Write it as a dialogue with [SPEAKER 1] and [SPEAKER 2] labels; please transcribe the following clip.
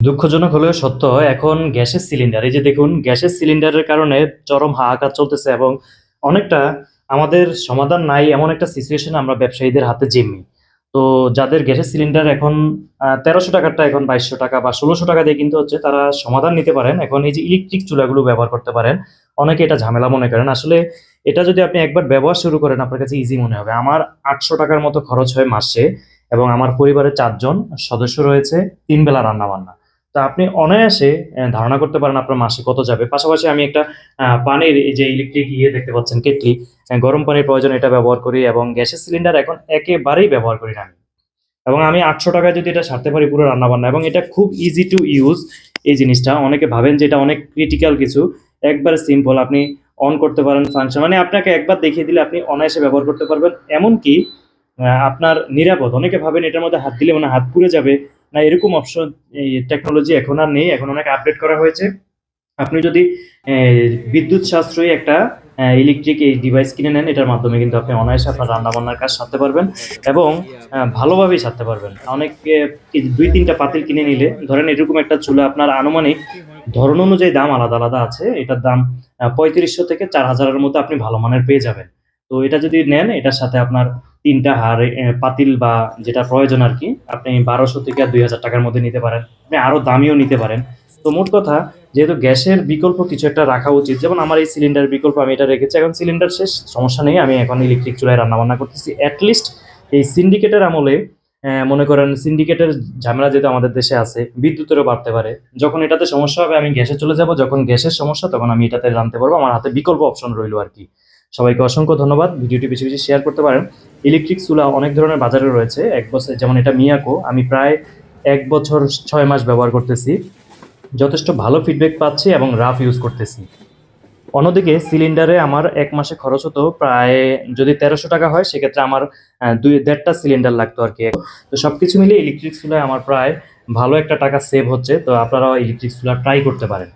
[SPEAKER 1] দুঃখজনক হলেও সত্য, এখন গ্যাসের সিলিন্ডার, এই যে দেখুন গ্যাসের সিলিন্ডারের কারণে চরম হাহাকার চলতেছে এবং অনেকটা আমাদের সমাধান নাই এমন একটা সিচুয়েশন আমরা ব্যবসায়ীদের হাতে জিম্মি। তো যাদের গ্যাসের সিলিন্ডার এখন ১৩০০ টাকারটা এখন ২২০০ টাকা বা ১৬০০ টাকা দিয়ে কিনতে হচ্ছে, তারা সমাধান নিতে পারেন। এখন এই যে ইলেকট্রিক চুলাগুলো ব্যবহার করতে পারেন। অনেকে এটা ঝামেলা মনে করেন। আসলে এটা যদি আপনি একবার ব্যবহার শুরু করেন আপনার কাছে ইজি মনে হবে। আমার ৮০০ টাকার মতো খরচ হয় মাসে এবং আমার পরিবারে ৪ জন সদস্য রয়েছে, ৩ বেলা রান্না-বান্না। তো আপনি অনায়াসে ধারণা করতে পারেন আপনার মাসে কত যাবে। পাশাপাশি আমি একটা পানির এই যে ইলেকট্রিক দেখতে পাচ্ছেন কেটলি, গরম পানির প্রয়োজনে এটা ব্যবহার করি এবং গ্যাসের সিলিন্ডার এখন একেবারেই ব্যবহার করি না আমি। এবং আমি ৮০০ টাকায় যদি এটা সারতে পারি পুরো রান্নাবান্না, এবং এটা খুব ইজি টু ইউজ এই জিনিসটা। অনেকে ভাবেন যে এটা অনেক ক্রিটিক্যাল কিছু। একবারে সিম্পল, আপনি অন করতে পারেন ফাংশন, মানে আপনাকে একবার দেখিয়ে দিলে আপনি অনায়াসে ব্যবহার করতে পারবেন। এমনকি আপনার নিরাপদ। অনেকে ভাবেন এটার মধ্যে হাত দিলে মনে হয় হাত পুড়ে যাবে। না, এরকম অপশন এই টেকনোলজি এখন আর নেই। এখন অনেক আপডেট করা হয়েছে। আপনি যদি এ বিদ্যুৎ সাশ্রয়ী একটা ইলেকট্রিক এই ডিভাইস কিনে নেন, এটার মাধ্যমে কিন্তু আপনি অনায়াসে আপনার রান্নাবান্নার কাজ সারতে পারবেন এবং ভালোভাবেই সারতে পারবেন। অনেকে ২-৩ টা পাতিল কিনে নিলে, ধরেন এরকম একটা চুলা আপনার আনুমানিক ধরন অনুযায়ী দাম আলাদা, আলাদা আছে। এটার দাম ৩৫০০ থেকে ৪,০০০ এর মধ্যে আপনি ভালো মানের পেয়ে যাবেন। তো এটা যদি নেন, এটার সাথে আপনার ৩ টা পাতিল বা যেটা প্রয়োজন আরকি, আপনি ১২০০ থেকে ২,০০০ টাকার মধ্যে নিতে পারেন। আপনি আরো দামিও নিতে পারেন। তো মোট কথা, যেহেতু গ্যাসের বিকল্প কিছু একটা রাখা উচিত। যেমন আমার এই সিলিন্ডারের বিকল্প আমি এটা রেখেছি। এখন সিলিন্ডার শেষ, সমস্যা নেই। আমি এখন ইলেকট্রিক চুলায় রান্নাবান্না করতেছি। এট লিস্ট এই সিন্ডিকেটের আমলে মনে করেন সিন্ডিকেটের ঝামেলা যেহেতু আমাদের দেশে আছে, বিদ্যুতেরও বাড়তে পারে। যখন এটাতে সমস্যা হবে আমি গ্যাসে চলে যাব। যখন গ্যাসের সমস্যা তখন আমি এটাতে রানতে পারবো। আমার হাতে বিকল্প অপশন রইলো আরকি। সবাইকে অসংখ্য ধন্যবাদ। ভিডিওটি বেশি, বেশি শেয়ার করতে পারেন। ইলেকট্রিক চুলা অনেক ধরনের বাজারে রয়েছে। ১ বছর, যেমন এটা মিয়াকো, আমি প্রায় ১ বছর ৬ মাস ব্যবহার করতেছি। যথেষ্ট ভালো ফিডব্যাক পাচ্ছি এবং রাফ ইউজ করতেছি। অন্যদিকে সিলিন্ডারে আমার ১ মাসে খরচ হতো প্রায়, যদি ১৩০০ টাকা হয় সেক্ষেত্রে আমার ১.৫ টা সিলিন্ডার লাগতো আরকি। তো সবকিছু মিলিয়ে ইলেকট্রিক চুলায় আমার প্রায় ভালো একটা টাকা সেভ হচ্ছে। তো আপনারাও ইলেকট্রিক চুলা ট্রাই করতে পারেন।